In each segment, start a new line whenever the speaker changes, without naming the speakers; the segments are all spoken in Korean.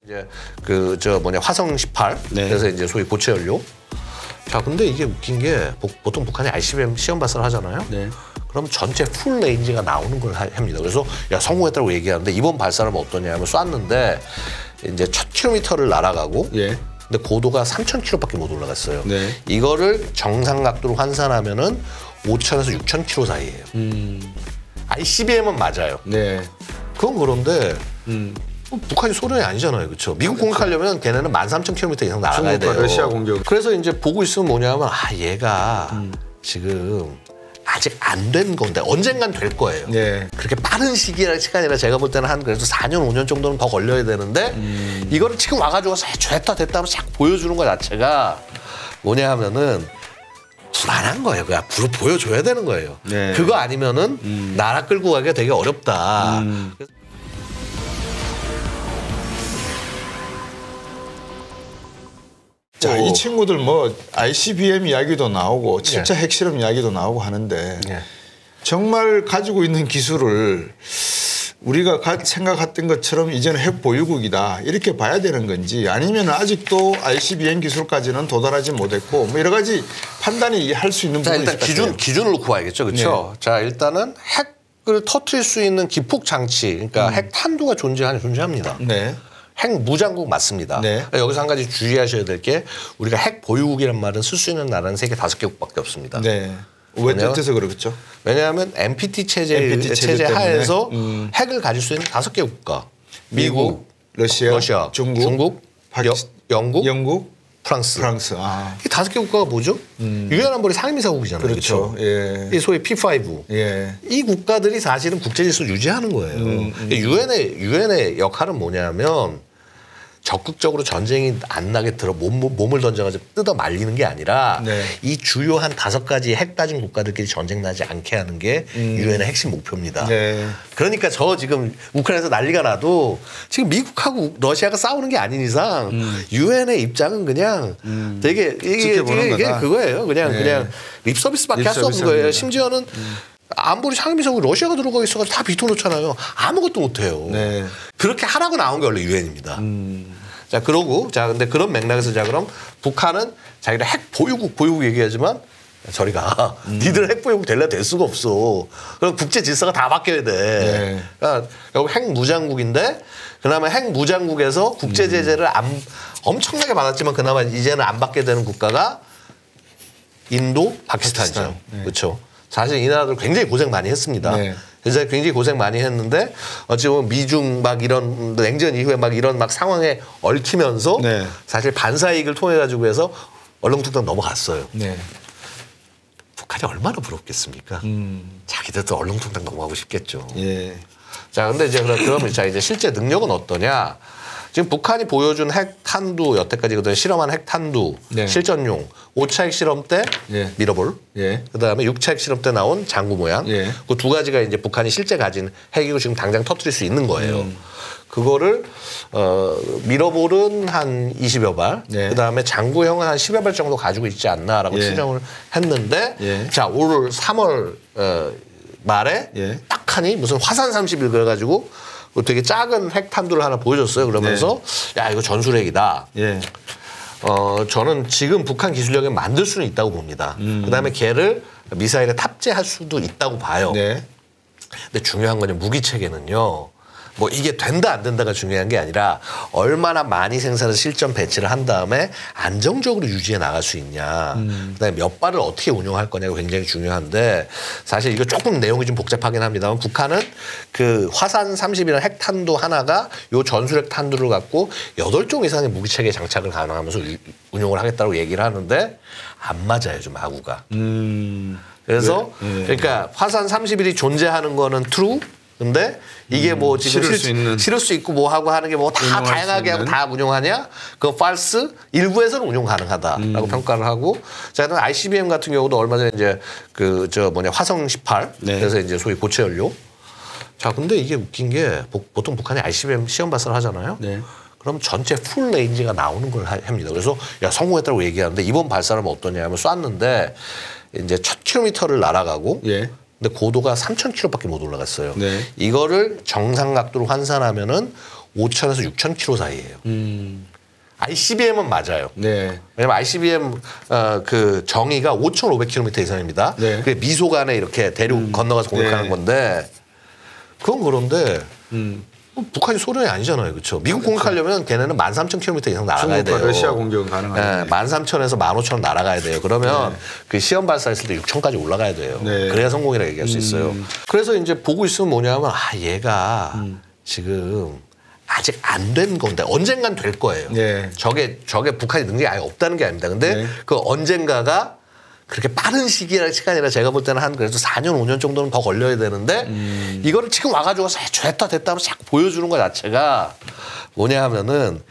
이제 화성 18
네.
그래서 이제 소위 고체 연료. 자, 근데 이게 웃긴 게 보통 북한이 ICBM 시험 발사를 하잖아요.
네.
그럼 전체 풀 레인지가 나오는 걸 합니다. 그래서 야, 성공했다고 얘기하는데 이번 발사는 어떠냐면 쐈는데 이제 1000km를 날아가고
예.
근데 고도가 3000km밖에 못 올라갔어요.
네.
이거를 정상 각도로 환산하면은 5000에서 6000km 사이예요. ICBM은 맞아요.
네.
그건 그런데 북한이 소련이 아니잖아요. 그렇죠? 미국 공격하려면 걔네는 13,000km 이상 날아가야 돼요.
중국과 러시아 공격.
그래서 이제 보고 있으면 뭐냐면 얘가 지금 아직 안 된 건데 언젠간 될 거예요.
네.
그렇게 빠른 시간이라 제가 볼 때는 한 그래도 4년, 5년 정도는 더 걸려야 되는데 이거를 지금 와가지고 됐다 하면 쫙 보여주는 것 자체가 뭐냐 하면은 불안한 거예요. 그냥 보여줘야 되는 거예요.
네.
그거 아니면은 나라 끌고 가기가 되게 어렵다.
자, 이 친구들 뭐 ICBM 이야기도 나오고 7차 핵실험 이야기도 나오고 하는데 정말 가지고 있는 기술을 우리가 생각했던 것처럼 이제는 핵 보유국이다 이렇게 봐야 되는 건지 아니면 아직도 ICBM 기술까지는 도달하지 못했고 뭐 여러 가지 판단이 할 수 있는 부분이 있을 것 같아요.
기준을 놓고 봐야겠죠. 그렇죠?
네.
자, 일단은 핵을 터뜨릴 수 있는 기폭 장치, 그러니까 핵 탄두가 존재합니다.
네.
핵 무장국 맞습니다.
네.
여기서 한 가지 주의하셔야 될 게 우리가 핵 보유국이란 말은 쓸 수 있는 나라는 세계 5개국밖에 없습니다.
네. 왜 뜻에서 그렇겠죠?
왜냐하면 NPT 체제 하에서 핵을 가질 수 있는 5개 국가. 미국, 러시아, 중국, 영국, 프랑스.
아.
이 5개 국가가 뭐죠? 유엔 안보리 상임이사국이잖아요.
그렇죠. 예.
이 소위 P5.
예.
이 국가들이 사실은 국제 질서를 유지하는 거예요. 유엔의 역할은 뭐냐면 적극적으로 전쟁이 안 나게 몸을 던져가지고 뜯어 말리는 게 아니라 이 주요한 5가지 핵 가진 국가들끼리 전쟁 나지 않게 하는 게 유엔의 핵심 목표입니다.
네.
그러니까 저 지금 우크라이나에서 난리가 나도 지금 미국하고 러시아가 싸우는 게 아닌 이상 유엔의 입장은 그냥 되게 이게 그거예요. 그냥 립 서비스밖에 할 수 없는 거예요. 심지어는 안보리 상임이사국 러시아가 들어가 있어가지고 다 비켜놓잖아요. 아무것도 못해요.
네.
그렇게 하라고 나온 게 원래 유엔입니다. 자, 근데 그런 맥락에서 그럼 북한은 자기가 핵 보유국 얘기하지만 저리 가. 니들 핵 보유국 될 수가 없어. 그럼 국제 질서가 다 바뀌어야 돼.
네.
그러니까 여기 핵 무장국인데 그나마 핵 무장국에서 국제 제재를 엄청나게 받았지만 그나마 이제는 안 받게 되는 국가가 인도, 파키스탄이죠.
네.
그렇죠. 사실 이 나라들 굉장히 고생 많이 했습니다.
네.
그래서 굉장히 고생 많이 했는데 어찌 보면 미중 이런 냉전 이후에 이런 상황에 얽히면서 사실 반사이익을 통해 가지고 해서 얼렁뚱땅 넘어갔어요.
네.
북한이 얼마나 부럽겠습니까? 자기들도 얼렁뚱땅 넘어가고 싶겠죠.
예.
자, 근데 그러면 이제 실제 능력은 어떠냐? 지금 북한이 보여준 핵 탄두 여태까지 실험한 핵 탄두 실전용 5차 핵 실험 때 미러볼, 그다음에 6차 핵 실험 때 나온 장구 모양, 그 2가지가 이제 북한이 실제 가진 핵이고 지금 당장 터뜨릴 수 있는 거예요. 그거를 미러볼은 한 20여 발, 그다음에 장구형은 한 10여 발 정도 가지고 있지 않나라고 추정을 했는데, 자, 올 3월 말에 딱 하니 무슨 화산 31 그래가지고 되게 작은 핵 탄두를 하나 보여줬어요. 그러면서 야, 이거 전술핵이다. 저는 지금 북한 기술력에 만들 수는 있다고 봅니다. 그다음에 걔를 미사일에 탑재할 수도 있다고 봐요. 근데 중요한 건 무기 체계는요. 뭐 이게 된다 안 된다가 중요한 게 아니라 얼마나 많이 생산을 실전 배치를 한 다음에 안정적으로 유지해 나갈 수 있냐. 그다음에 몇 발을 어떻게 운용할 거냐가 굉장히 중요한데 사실 이거 조금 내용이 좀 복잡하긴 합니다만 북한은 그 화산 30이라는 핵탄두 하나가 요 전술핵 탄두를 갖고 8종 이상의 무기체계에 장착을 가능하면서 운용을 하겠다고 얘기를 하는데 안 맞아요. 좀 아구가. 그래서 그러니까 화산 31이 존재하는 거는 true. 근데 이게 뭐 지금 실을 수 있고 뭐 하고 하는 게 뭐 다 다양하게 하고 다 운용하냐? 그거 false 일부에서는 운용 가능하다라고 평가를 하고, 자, ICBM 같은 경우도 얼마 전에 이제 화성 18 그래서 이제 소위 고체 연료. 자, 근데 이게 웃긴 게 보통 북한이 ICBM 시험 발사를 하잖아요. 그럼 전체 풀 레인지가 나오는 걸 합니다. 그래서 야, 성공했다고 얘기하는데 이번 발사는 어떠냐면 쐈는데 이제 1000km를 날아가고. 근데 고도가 3000km밖에 못 올라갔어요. 이거를 정상 각도로 환산하면은 5,000에서 6,000km 사이예요. ICBM은 맞아요.
네.
왜냐면 ICBM 그 정의가 5,500km 이상입니다.
네.
그게 미소간에 이렇게 대륙 건너가서 공격하는
네.
건데 그건 그런데 북한이 소련이 아니잖아요, 그렇죠? 미국 공격하려면 걔네는 13,000km 이상 날아가야 돼요.
러시아 공격은 가능하죠.
네, 13,000에서 15,000 날아가야 돼요. 그러면
네.
그 시험 발사했을 때 6,000까지 올라가야 돼요.
네.
그래야 성공이라고 얘기할 수 있어요. 그래서 이제 보고 있으면 뭐냐면 얘가 지금 아직 안 된 건데 언젠간 될 거예요.
네.
저게 북한이 능력이 아예 없다는 게 아닙니다. 근데
네.
그 언젠가가 그렇게 빠른 시간이라 제가 볼 때는 한 그래도 4년 5년 정도는 더 걸려야 되는데 이거를 지금 와가지고 됐다 하면 자꾸 보여주는 것 자체가 뭐냐 하면은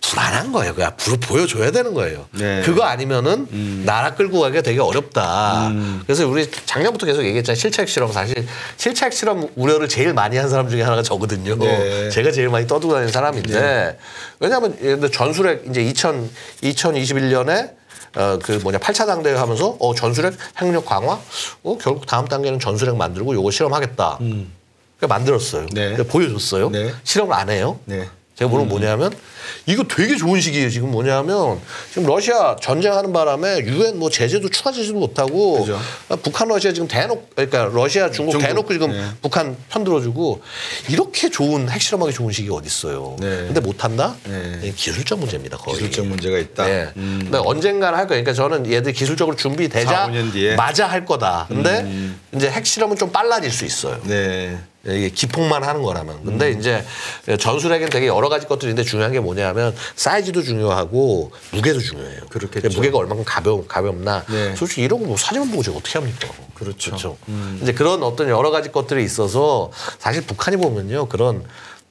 불안한 거예요. 그냥 보여줘야 되는 거예요.
네.
그거 아니면은 나라 끌고 가기가 되게 어렵다. 그래서 우리 작년부터 계속 얘기했잖아요. 실체 핵실험. 사실 실체 핵실험 우려를 제일 많이 한 사람 중에 하나가 저거든요.
네.
제가 제일 많이 떠들고 다니는 사람인데
네.
왜냐하면 전술핵 이제 2021년에 그 8차 당대회 하면서 전술핵 핵력 강화 결국 다음 단계는 전술핵 만들고 요거 실험하겠다. 그러니까 만들었어요.
네.
보여줬어요.
네.
실험을 안 해요.
네.
제가 보는 뭐냐면 이거 되게 좋은 시기예요. 지금 뭐냐면 지금 러시아 전쟁하는 바람에 유엔 제재도 추가지지도 못하고
그죠.
북한 러시아 지금 그러니까 러시아 중국 대놓고 지금
네.
북한 편들어주고 이렇게 좋은 핵실험하기 좋은 시기가 어디 있어요.
네.
근데 못한다?
네.
기술적 문제입니다. 거의.
기술적 문제가 있다.
네. 근데 언젠가는 할 거예요. 그러니까 저는 얘들 기술적으로 준비되자
4-5년 뒤에.
맞아 할 거다. 근데 이제 핵실험은 좀 빨라질 수 있어요.
네.
이게 기폭만 하는 거라면. 근데 이제 전술핵은 되게 여러 가지 것들인데 중요한 게 뭐냐면 사이즈도 중요하고 무게도 중요해요.
그렇겠죠.
무게가 얼마큼 가볍나.
네.
솔직히 이런 거 사진만 보고 제가 어떻게 합니까?
그렇죠.
이제 그런 어떤 여러 가지 것들이 있어서 사실 북한이 보면요.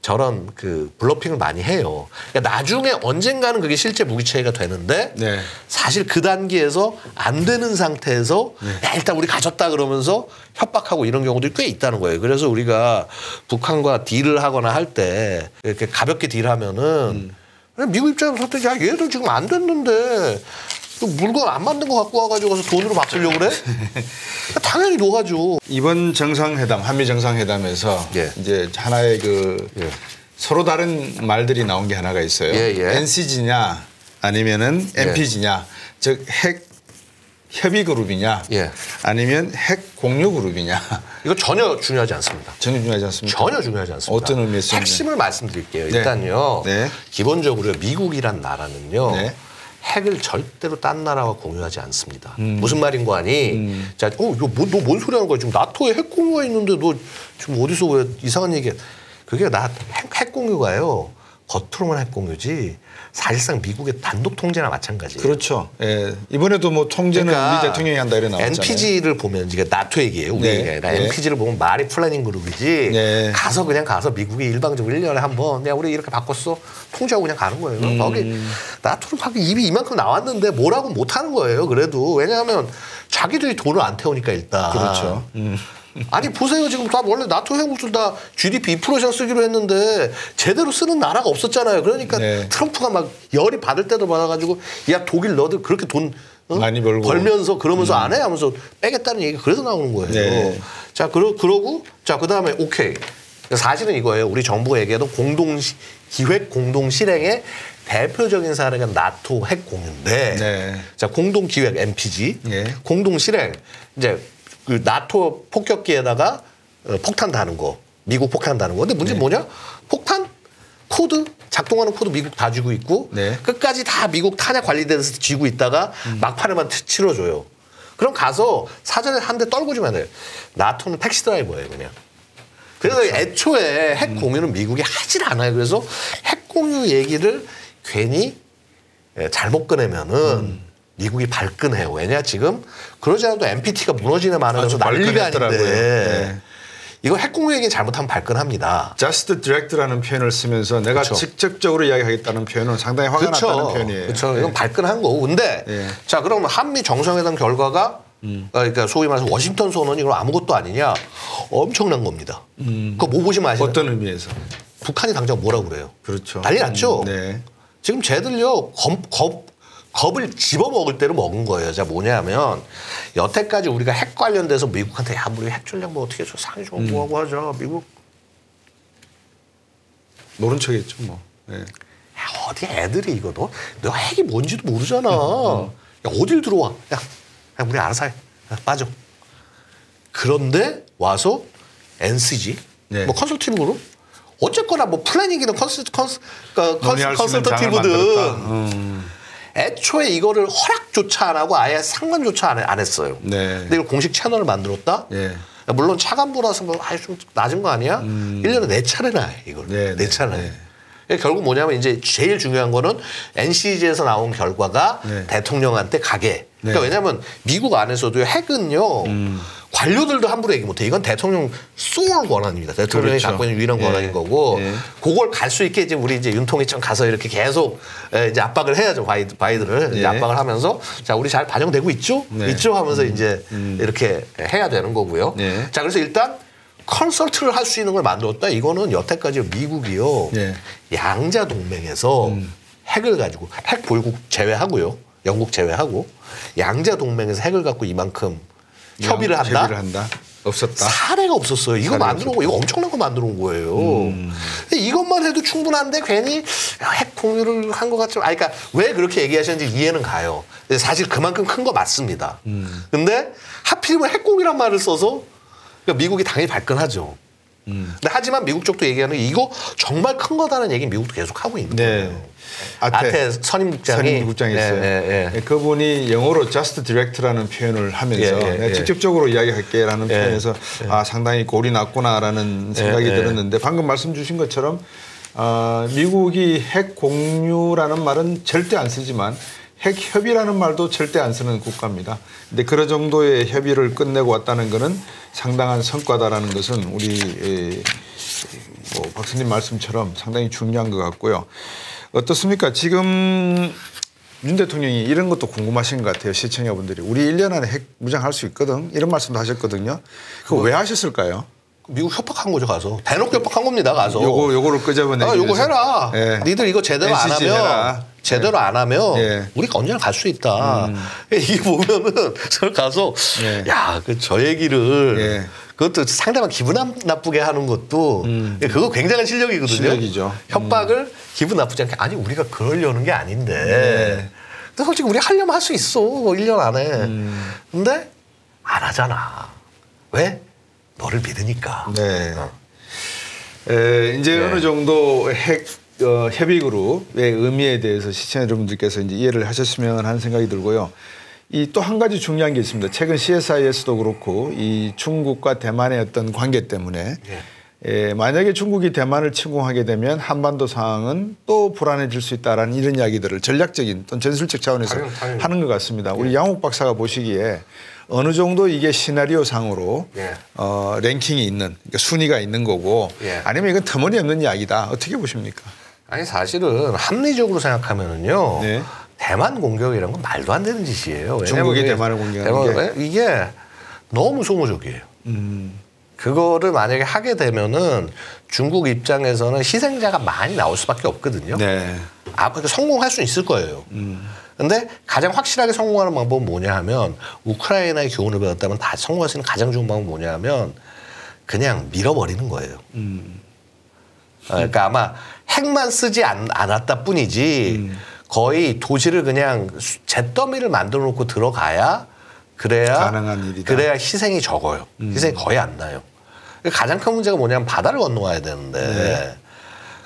저런 그 블러핑을 많이 해요. 그러니까 나중에 언젠가는 그게 실제 무기 체계가 되는데
네.
사실 그 단계에서 안 되는 상태에서 야, 일단 우리 가졌다 그러면서 협박하고 이런 경우들이 꽤 있다는 거예요. 그래서 우리가 북한과 딜을 하거나 할 때 이렇게 가볍게 딜하면은 미국 입장에서 야 얘들 지금 안 됐는데 물건 안 만든 거 갖고 와가지고 가서 돈으로 바꾸려고 그래? 당연히 녹아죠.
이번 정상회담, 한미 정상회담에서
예.
이제 하나의 서로 다른 말들이 나온 게 하나가 있어요. NCG냐 아니면은 NPG냐, 즉 핵 협의 그룹이냐, 아니면 핵 공유 그룹이냐.
이거 전혀 중요하지 않습니다.
전혀 중요하지 않습니다.
전혀 중요하지 않습니다.
어떤 의미에서?
핵심을 말씀드릴게요.
네.
일단요.
네.
기본적으로 미국이란 나라는요.
네.
핵을 절대로 딴 나라와 공유하지 않습니다. 무슨 말인 거 아니? 자, 너 뭔 소리 하는 거야? 지금 나토에 핵 공유가 있는데 너 지금 어디서 왜 이상한 얘기야? 그게 핵 공유가요. 겉으로만 핵 공유지 사실상 미국의 단독 통제나 마찬가지예요.
그렇죠. 예. 이번에도 통제는 우리 대통령이 한다 이래 나왔잖아요.
NPG를 보면 이게 나토 얘기예요. 우리 얘기가 아니라 NPG를 보면 말이 플래닝 그룹이지. 가서 미국이 일방적으로 1년에 한 번 그냥 우리 이렇게 바꿨어. 통제하고 그냥 가는 거예요. 거기 나토는 입이 이만큼 나왔는데 뭐라고 못 하는 거예요. 그래도 왜냐하면 자기들이 돈을 안 태우니까 일단.
그렇죠.
아니 보세요. 지금 다 원래 나토 핵무술 다 GDP 2% 이상 쓰기로 했는데 제대로 쓰는 나라가 없었잖아요. 그러니까 트럼프가 막 열이 받을 때도 받아가지고 야 독일 너들 그렇게 돈
많이
벌면서 그러면서 안 해 하면서 빼겠다는 얘기가 그래서 나오는 거예요.
네.
자 그러고 자 그다음에 오케이. 사실은 이거예요. 우리 정부가 얘기해도 기획 공동 실행의 대표적인 사례가 나토 핵 공유인데 자 공동 기획 NPG 공동 실행 이제 그 나토 폭격기에다가 폭탄 다는 거, 미국 폭탄 다는 거. 근데 문제는 뭐냐? 폭탄 코드 작동하는 코드 미국 다 쥐고 있고 끝까지 다 미국 탄약 관리대에서 쥐고 있다가 막판에만 치러줘요. 그럼 가서 사전에 한 대 떨구지만 돼요. 나토는 택시 드라이버예요, 그냥. 그래서 애초에 핵 공유는 미국이 하질 않아요. 그래서 핵 공유 얘기를 괜히 잘못 꺼내면은 미국이 발끈해요. 왜냐 지금 그러지 않아도 NPT가 무너지는 만해서 난리가 아닌데 이거 핵공유 얘기 잘못하면 발끈합니다.
Just direct라는 표현을 쓰면서 내가 직접적으로 이야기하겠다는 표현은 상당히 화가 났다는 표현이에요.
그렇죠. 이건 발끈한 거고. 근데 자 그럼 한미 정상회담 결과가 그러니까 소위 말해서 워싱턴 선언이 그럼 아무것도 아니냐? 엄청난 겁니다. 그거 뭐 보시면 아시나요?
어떤 의미에서?
북한이 당장 뭐라고 그래요?
그렇죠.
난리 났죠. 지금 쟤들요 겁을 집어먹을 대로 먹은 거예요. 자 뭐냐면 여태까지 우리가 핵 관련돼서 미국한테 야 우리 핵 전략 뭐 어떻게 해서 상의 좀 뭐하고 하자. 미국
모른 척했죠 뭐. 네.
야, 어디 애들이 이거 너 핵이 뭔지도 모르잖아. 야, 어딜 들어와? 야, 우리 알아서 해. 야, 빠져. 그런데 와서 NCG 네. 뭐 컨설팅 그룹 어쨌거나 뭐 플래닝이든 컨설터티브든 애초에 이거를 허락조차 안 하고 아예 상관조차 안 했어요. 네. 근데 이걸 공식 채널을 만들었다? 네. 물론 차관부라서 뭐 좀 낮은 거 아니야? 1년에 4차례나 해, 이걸. 네. 4차례. 네. 결국 뭐냐면 이제 제일 중요한 거는 NCG에서 나온 결과가 네. 대통령한테 가게. 그러니까 네. 왜냐하면 미국 안에서도 핵은요. 관료들도 함부로 얘기 못해. 이건 대통령 소울 권한입니다. 대통령이 그렇죠. 갖고 있는 유일한 권한인 거고, 그걸 갈 수 있게 이제 우리 이제 윤통이청 가서 이렇게 계속 이제 압박을 해야죠. 바이든을 이제 압박을 하면서 자 우리 잘 반영되고 있죠, 있죠 하면서 이제 이렇게 해야 되는 거고요. 자 그래서 일단 컨설트를 할 수 있는 걸 만들었다. 이거는 여태까지 미국이요 양자 동맹에서 핵을 가지고 핵 보유국 제외하고요, 영국 제외하고 양자 동맹에서 핵을 갖고 이만큼 협의를 한다?
없었다.
사례가 없었어요. 이거 만들어 온 거, 이거 엄청난 거 만들어 온 거예요. 이것만 해도 충분한데 괜히 핵 공유를 한 것 같죠. 그러니까 왜 그렇게 얘기하시는지 이해는 가요. 사실 그만큼 큰 거 맞습니다. 근데 하필이면 핵 공유란 말을 써서 그러니까 미국이 당연히 발끈하죠. 근데 하지만 미국 쪽도 얘기하는 게 이거 정말 큰 거다는 얘기 미국도 계속 하고 있는 거예요. 아태 선임국장이
있어요. 그분이 영어로 just direct라는 표현을 하면서 직접적으로 이야기할게라는 표현에서 아 상당히 골이 났구나라는 생각이 들었는데 방금 말씀 주신 것처럼 미국이 핵 공유라는 말은 절대 안 쓰지만 핵 협의라는 말도 절대 안 쓰는 국가입니다. 근데 그런 정도의 협의를 끝내고 왔다는 것은 상당한 성과다라는 것은 우리 뭐 박사님 말씀처럼 상당히 중요한 것 같고요. 어떻습니까? 지금 윤 대통령이 이런 것도 궁금하신 것 같아요. 시청자분들이. 우리 1년 안에 핵 무장할 수 있거든. 이런 말씀도 하셨거든요. 그거 왜 하셨을까요?
미국 협박한 거죠, 가서. 대놓고 협박한 겁니다, 가서.
요거를 끄집어내기
요거 해라. 니들 이거 제대로 안 하면 안 하면 우리가 언제나 갈 수 있다. 이게 보면은 저 가서 야, 저 얘기를 그것도 상대방 기분 나쁘게 하는 것도 그거 굉장한 실력이거든요.
실력이죠.
협박을 기분 나쁘지 않게 아니 우리가 그러려는 게 아닌데 근데 솔직히 우리 하려면 할 수 있어. 1년 안에. 근데 안 하잖아. 왜? 너를 믿으니까.
네. 이제 어느 정도 핵 협의 그룹의 의미에 대해서 시청자 여러분들께서 이제 이해를 하셨으면 하는 생각이 들고요. 이 또 한 가지 중요한 게 있습니다. 최근 CSIS도 그렇고 이 중국과 대만의 어떤 관계 때문에 만약에 중국이 대만을 침공하게 되면 한반도 상황은 또 불안해질 수 있다라는 이런 이야기들을 전략적인 또는 전술적 차원에서 하는 것 같습니다. 우리 양욱 박사가 보시기에 어느 정도 이게 시나리오 상으로 랭킹이 있는 그러니까 순위가 있는 거고 아니면 이건 터무니없는 이야기다. 어떻게 보십니까?
아니 사실은 합리적으로 생각하면은요. 대만 공격이라는 건 말도 안 되는 짓이에요.
중국이 대만을 공격하는
게 이게 너무 소모적이에요. 그거를 만약에 하게 되면은 중국 입장에서는 희생자가 많이 나올 수밖에 없거든요. 성공할 수 있을 거예요. 근데 가장 확실하게 성공하는 방법은 뭐냐 하면 우크라이나의 교훈을 배웠다면 다 성공할 수 있는 가장 좋은 방법은 뭐냐 하면 그냥 밀어버리는 거예요. 그러니까 아마 핵만 쓰지 않았다 뿐이지 거의 도시를 그냥 잿더미를 만들어 놓고 들어가야
가능한 일이다.
그래야 희생이 적어요. 희생이 거의 안 나요. 가장 큰 문제가 뭐냐면 바다를 건너와야 되는데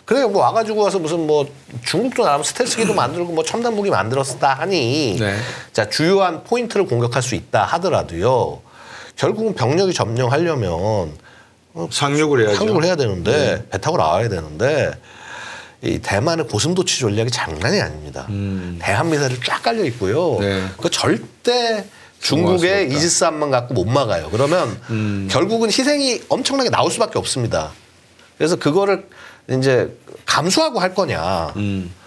그래 뭐 와가지고 와서 무슨 뭐 중국도 나름 스텔스기도 만들고 뭐 첨단 무기 만들었다 하니 자 주요한 포인트를 공격할 수 있다 하더라도요 결국은 병력이 점령하려면
상륙을 해야죠.
상륙을 해야 되는데 배 타고 나와야 되는데 이 대만의 고슴도치 전략이 장난이 아닙니다. 대한 미사일이 쫙 깔려 있고요. 그 절대 중국의 이지스함만 갖고 못 막아요. 그러면 결국은 희생이 엄청나게 나올 수밖에 없습니다. 그래서 그거를 이제 감수하고 할 거냐.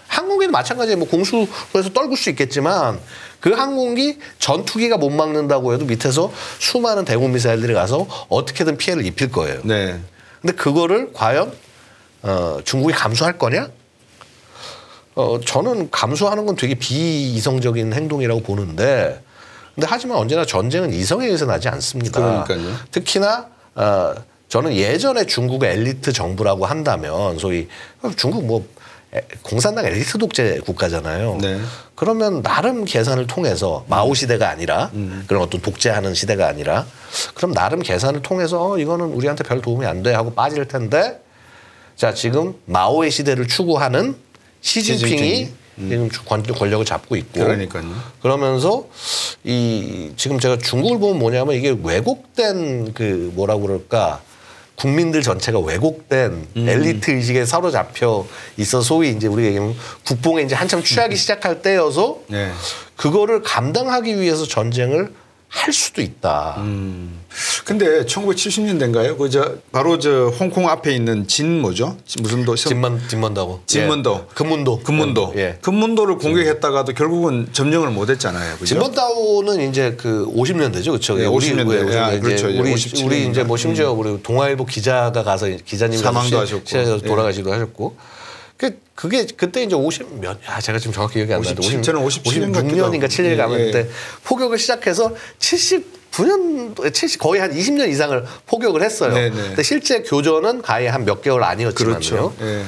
항공기는 마찬가지예요. 뭐 공수에서 떨굴 수 있겠지만 그 항공기 전투기가 못 막는다고 해도 밑에서 수많은 대공 미사일들이 가서 어떻게든 피해를 입힐 거예요. 근데 그거를 과연 중국이 감수할 거냐? 저는 감수하는 건 되게 비이성적인 행동이라고 보는데 근데 하지만 언제나 전쟁은 이성에 의해서 나지 않습니다.
그러니까요.
특히나 저는 예전에 중국의 엘리트 정부라고 한다면 소위 중국 뭐 공산당 엘리트 독재 국가잖아요. 네. 그러면 나름 계산을 통해서 마오 시대가 아니라 그런 어떤 독재하는 시대가 아니라 그럼 나름 계산을 통해서 이거는 우리한테 별 도움이 안 돼 하고 빠질 텐데 자 지금 마오의 시대를 추구하는 시진핑이 지금 권력을 잡고 있고
그러니까요.
그러면서 이 지금 제가 중국을 보면 뭐냐면 이게 왜곡된 그 뭐라고 그럴까 국민들 전체가 왜곡된 엘리트 의식에 사로잡혀 있어 소위 이제 우리가 얘기하면 국뽕에 이제 한참 취하기 시작할 때여서
네.
그거를 감당하기 위해서 전쟁을 할 수도 있다.
근데 1970년대인가요? 바로 홍콩 앞에 있는 뭐죠? 무슨 도?
진먼다고.
진먼도.
예. 금문도.
예. 금문도를 공격했다가도 결국은 점령을 못했잖아요. 그죠?
진먼다오는 이제 그 50년대죠, 그렇죠?
예, 50년대. 그렇죠.
우리 이제 뭐 심지어 우리 동아일보 기자가 가서 기자님
사망도 하셨고
돌아가시기도 하셨고. 그게 그때 이제 제가 지금 정확히 기억이 안 나는데 56년인가 7년 가면때 포격을 시작해서 79년 거의 한 20년 이상을 포격을 했어요. 근데 실제 교전은 가히 한 몇 개월 아니었지만요.
그렇죠. 예.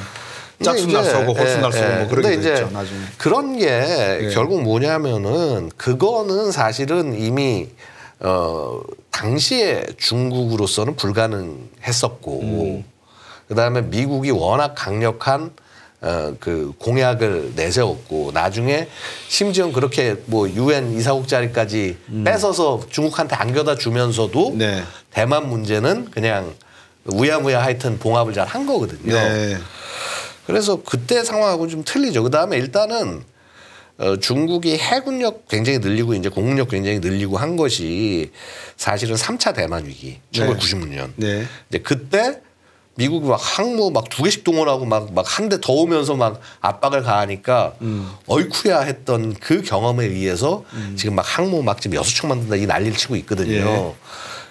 짝수날 쏘고 호수날 쏘고 뭐 그런 게 있죠. 나중에.
그런 게 결국 뭐냐면은 그거는 사실은 이미 당시에 중국으로서는 불가능했었고 그다음에 미국이 워낙 강력한 그 공약을 내세웠고 나중에 심지어 그렇게 뭐 UN 이사국 자리까지 뺏어서 중국한테 안겨다 주면서도
네.
대만 문제는 그냥 우야무야 하여튼 봉합을 잘 한 거거든요.
네.
그래서 그때 상황하고는 좀 틀리죠. 그다음에 일단은 중국이 해군력 굉장히 늘리고 이제 공군력 굉장히 늘리고 한 것이 사실은 3차 대만 위기 1996년.
네.
이제 그때 미국이 막 항모 막 2개씩 동원하고 막 한 대 더 오면서 막 압박을 가하니까 어이쿠야 했던 그 경험에 의해서 지금 막 항모 막 지금 6척 만든다 이 난리를 치고 있거든요.
예.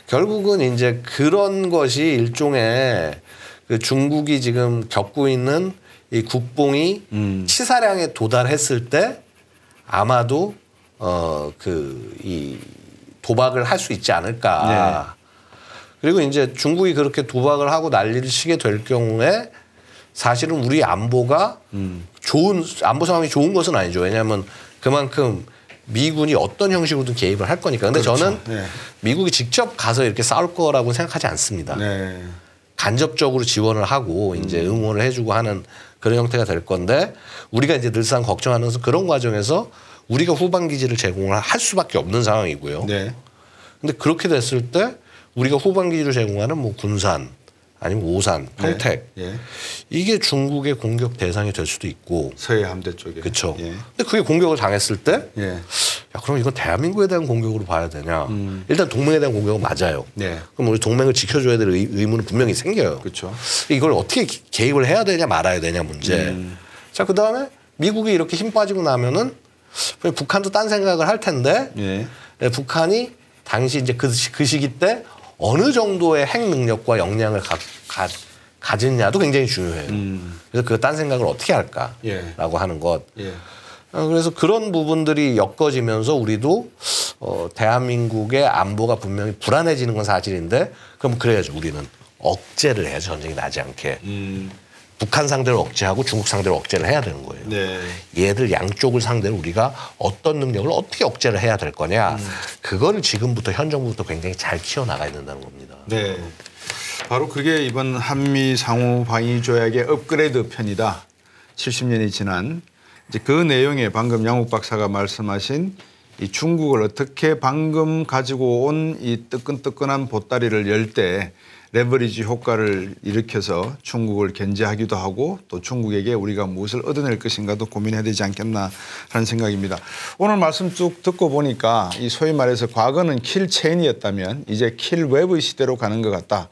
결국은 이제 그런 것이 일종의 그 중국이 지금 겪고 있는 이 국뽕이 치사량에 도달했을 때 아마도 이 도박을 할 수 있지 않을까. 네. 그리고 이제 중국이 그렇게 도박을 하고 난리를 치게 될 경우에 사실은 우리 안보가 안보 상황이 좋은 것은 아니죠. 왜냐하면 그만큼 미군이 어떤 형식으로든 개입을 할 거니까. 근데
그렇죠.
저는
네.
미국이 직접 가서 이렇게 싸울 거라고 생각하지 않습니다.
네.
간접적으로 지원을 하고 이제 응원을 해주고 하는 그런 형태가 될 건데 우리가 이제 늘상 걱정하는 것은 그런 과정에서 우리가 후방 기지를 제공을 할 수밖에 없는 상황이고요.
네.
근데 그렇게 됐을 때 우리가 후방 기지를 제공하는 뭐 군산 아니면 오산, 평택
네. 예.
이게 중국의 공격 대상이 될 수도 있고
서해 함대 쪽에.
그렇죠.
예.
근데 그게 공격을 당했을 때
예.
야, 그럼 이건 대한민국에 대한 공격으로 봐야 되냐. 일단 동맹에 대한 공격은 맞아요.
네.
그럼 우리 동맹을 지켜줘야 될 의무는 분명히 생겨요.
그렇죠.
이걸 어떻게 개입을 해야 되냐 말아야 되냐 문제. 자, 그다음에 미국이 이렇게 힘 빠지고 나면은 북한도 딴 생각을 할 텐데
예.
북한이 당시 이제 그 시기 때 어느 정도의 핵 능력과 역량을 가지냐도 굉장히 중요해요. 그래서 그 딴 생각을 어떻게 할까라고
예.
하는 것.
예.
그래서 그런 부분들이 엮어지면서 우리도 대한민국의 안보가 분명히 불안해지는 건 사실인데 그럼 그래야죠. 우리는 억제를 해야죠. 전쟁이 나지 않게. 북한 상대로 억제하고 중국 상대로 억제를 해야 되는 거예요.
네.
얘들 양쪽을 상대로 우리가 어떤 능력을 어떻게 억제를 해야 될 거냐. 그거를 지금부터 현 정부부터 굉장히 잘 키워나가야 된다는 겁니다.
네. 바로 그게 이번 한미 상호 방위 조약의 업그레이드 편이다. 70년이 지난 이제 그 내용에 방금 양욱 박사가 말씀하신 이 중국을 어떻게 방금 가지고 온 이 뜨끈뜨끈한 보따리를 열 때 레버리지 효과를 일으켜서 중국을 견제하기도 하고 또 중국에게 우리가 무엇을 얻어낼 것인가도 고민해야 되지 않겠나 하는 생각입니다. 오늘 말씀 쭉 듣고 보니까 이 소위 말해서 과거는 킬 체인이었다면 이제 킬 웹의 시대로 가는 것 같다.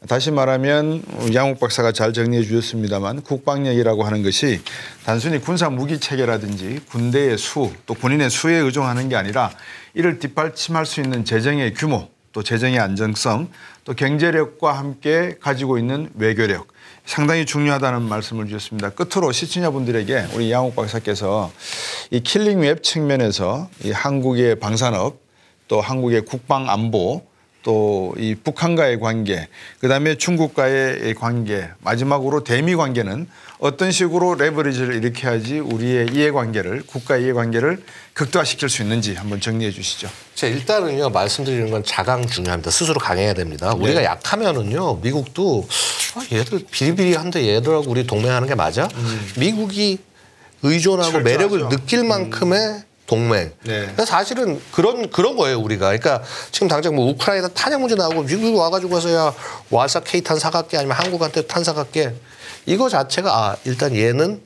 다시 말하면 양욱 박사가 잘 정리해 주셨습니다만 국방력이라고 하는 것이 단순히 군사 무기 체계라든지 군대의 수 또 군인의 수에 의존하는 게 아니라 이를 뒷받침할 수 있는 재정의 규모 또 재정의 안정성 또 경제력과 함께 가지고 있는 외교력 상당히 중요하다는 말씀을 주셨습니다. 끝으로 시청자분들에게 우리 양욱 박사께서 이 킬링 웹 측면에서 이 한국의 방산업 또 한국의 국방 안보 또 또 이 북한과의 관계, 그다음에 중국과의 관계, 마지막으로 대미 관계는 어떤 식으로 레버리지를 일으켜야지 우리의 이해관계를, 국가 이해관계를 극대화시킬 수 있는지 한번 정리해 주시죠.
일단은요, 말씀드리는 건 자강 중요합니다. 스스로 강해야 됩니다. 네. 우리가 약하면은요, 미국도 얘들 비리비리한데 얘들하고 우리 동맹하는 게 맞아? 미국이 의존하고 철저하죠. 매력을 느낄 만큼의 동맹. 네. 사실은 그런 거예요, 우리가. 그러니까 지금 당장 뭐 우크라이나 탄약 문제 나오고 미국이 와가지고 와서야 와사 K탄 사갈게 아니면 한국한테 탄 사갈게. 이거 자체가 일단 얘는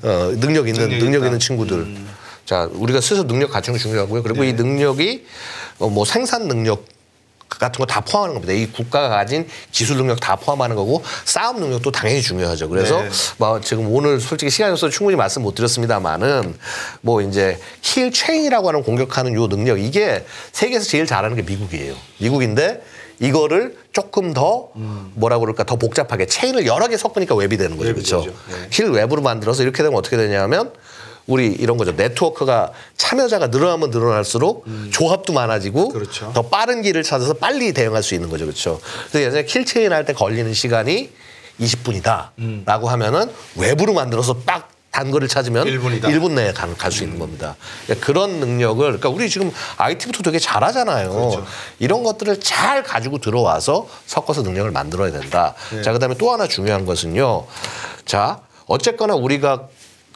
능력 있는 친구들. 자, 우리가 스스로 능력 갖추는 게 중요하고요. 그리고 네. 이 능력이 뭐 생산 능력 같은 거 다 포함하는 겁니다. 이 국가가 가진 기술 능력 다 포함하는 거고 싸움 능력도 당연히 중요하죠. 그래서 네. 뭐 지금 오늘 솔직히 시간이 없어서 충분히 말씀 못 드렸습니다만은 뭐 이제 킬 체인이라고 하는 공격하는 요 능력 이게 세계에서 제일 잘하는 게 미국이에요. 미국인데 이거를 조금 더 뭐라고 그럴까 더 복잡하게 체인을 여러 개 섞으니까 웹이 되는 거죠. 그렇죠? 네. 킬 웹으로 만들어서 이렇게 되면 어떻게 되냐면 우리 이런 거죠. 네트워크가 참여자가 늘어나면 늘어날수록 조합도 많아지고 그렇죠. 더 빠른 길을 찾아서 빨리 대응할 수 있는 거죠. 그렇죠. 그래서 예전에 킬체인 할 때 걸리는 시간이 20분이다 라고 하면은 웹으로 만들어서 딱 단거리를 찾으면 1분 내에 갈 수 있는 겁니다. 그러니까 그런 능력을 그러니까 우리 지금 IT부터 되게 잘하잖아요. 그렇죠. 이런 것들을 잘 가지고 들어와서 섞어서 능력을 만들어야 된다. 네. 자, 그다음에 또 하나 중요한 것은요. 자, 어쨌거나 우리가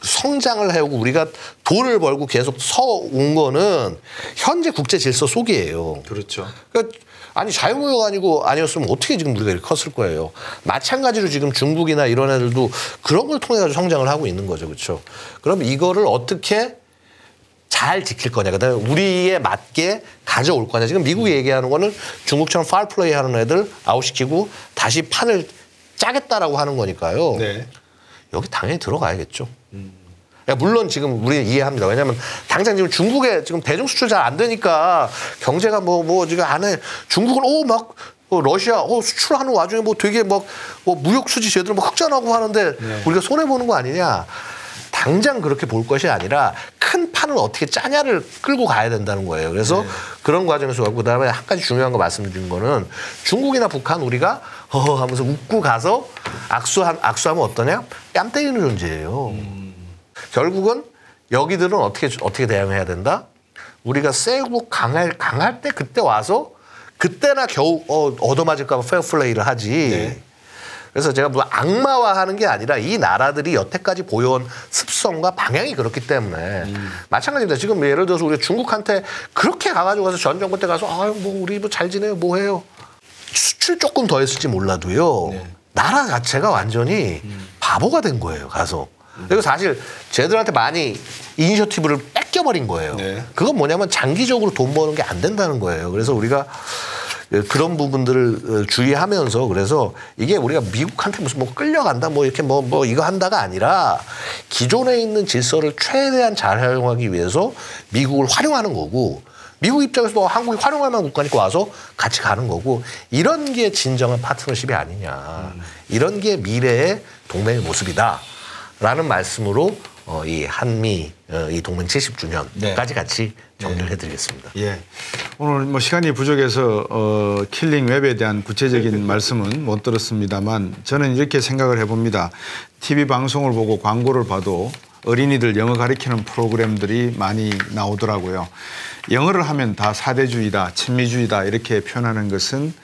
성장을 해오고 우리가 돈을 벌고 계속 서온 거는 현재 국제 질서 속이에요.
그렇죠.
그러니까 아니 자유무역 아니었으면 어떻게 지금 우리가 이렇게 컸을 거예요. 마찬가지로 지금 중국이나 이런 애들도 그런 걸 통해 가지고 성장을 하고 있는 거죠. 그렇죠. 그럼 이거를 어떻게 잘 지킬 거냐. 그다음에 우리에 맞게 가져올 거냐. 지금 미국이 얘기하는 거는 중국처럼 파울 플레이 하는 애들 아웃시키고 다시 판을 짜겠다라고 하는 거니까요. 네. 여기 당연히 들어가야겠죠. 물론 지금 우리는 이해합니다. 왜냐하면 당장 지금 중국에 지금 대중 수출 잘 안 되니까 경제가 뭐 지금 안에 중국은 막 러시아 수출하는 와중에 뭐 되게 뭐 무역 수지 제대로 뭐 흑자나고 하는데 네. 우리가 손해 보는 거 아니냐. 당장 그렇게 볼 것이 아니라 큰 판을 어떻게 짜냐를 끌고 가야 된다는 거예요. 그래서 네. 그런 과정에서 그다음에 한 가지 중요한 거 말씀드린 거는 중국이나 북한 우리가 하면서 웃고 가서 악수하면 어떠냐? 뺨 때리는 존재예요. 결국은 여기들은 어떻게 대응해야 된다? 우리가 세고 강할 때 그때 와서 그때나 겨우 얻어맞을까 봐 페어플레이를 하지. 네. 그래서 제가 뭐 악마화하는 게 아니라 이 나라들이 여태까지 보여온 습성과 방향이 그렇기 때문에 마찬가지입니다. 지금 예를 들어서 우리가 중국한테 그렇게 가가지고 가서 전 정부 때 가서 뭐 우리 뭐 잘 지내요 뭐 해요. 수출 조금 더 했을지 몰라도요. 네. 나라 자체가 완전히 바보가 된 거예요. 가서. 그리고 사실 쟤들한테 많이 이니셔티브를 뺏겨버린 거예요. 네. 그건 뭐냐면 장기적으로 돈 버는 게 안 된다는 거예요. 그래서 우리가 그런 부분들을 주의하면서 그래서 이게 우리가 미국한테 무슨 뭐 끌려간다 뭐 이렇게 뭐 이거 한다가 아니라 기존에 있는 질서를 최대한 잘 활용하기 위해서 미국을 활용하는 거고 미국 입장에서도 한국이 활용할 만한 국가니까 와서 같이 가는 거고 이런 게 진정한 파트너십이 아니냐. 이런 게 미래의 동맹의 모습이다. 라는 말씀으로 이 한미 이 동맹 70주년까지 네. 같이 정리를 해드리겠습니다.
예. 오늘 뭐 시간이 부족해서 킬링 웹에 대한 구체적인 말씀은 못 들었습니다만 저는 이렇게 생각을 해봅니다. TV 방송을 보고 광고를 봐도 어린이들 영어 가르치는 프로그램들이 많이 나오더라고요. 영어를 하면 다 사대주의다, 친미주의다 이렇게 표현하는 것은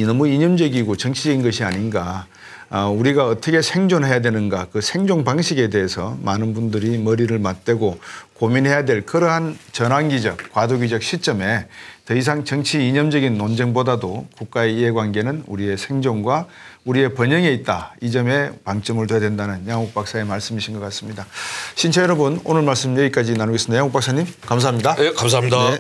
너무 이념적이고 정치적인 것이 아닌가. 우리가 어떻게 생존해야 되는가 그 생존 방식에 대해서 많은 분들이 머리를 맞대고 고민해야 될 그러한 전환기적, 과도기적 시점에 더 이상 정치 이념적인 논쟁보다도 국가의 이해관계는 우리의 생존과 우리의 번영에 있다. 이 점에 방점을 둬야 된다는 양욱 박사의 말씀이신 것 같습니다. 신청 여러분 오늘 말씀 여기까지 나누겠습니다. 양욱 박사님 감사합니다.
네, 감사합니다. 네.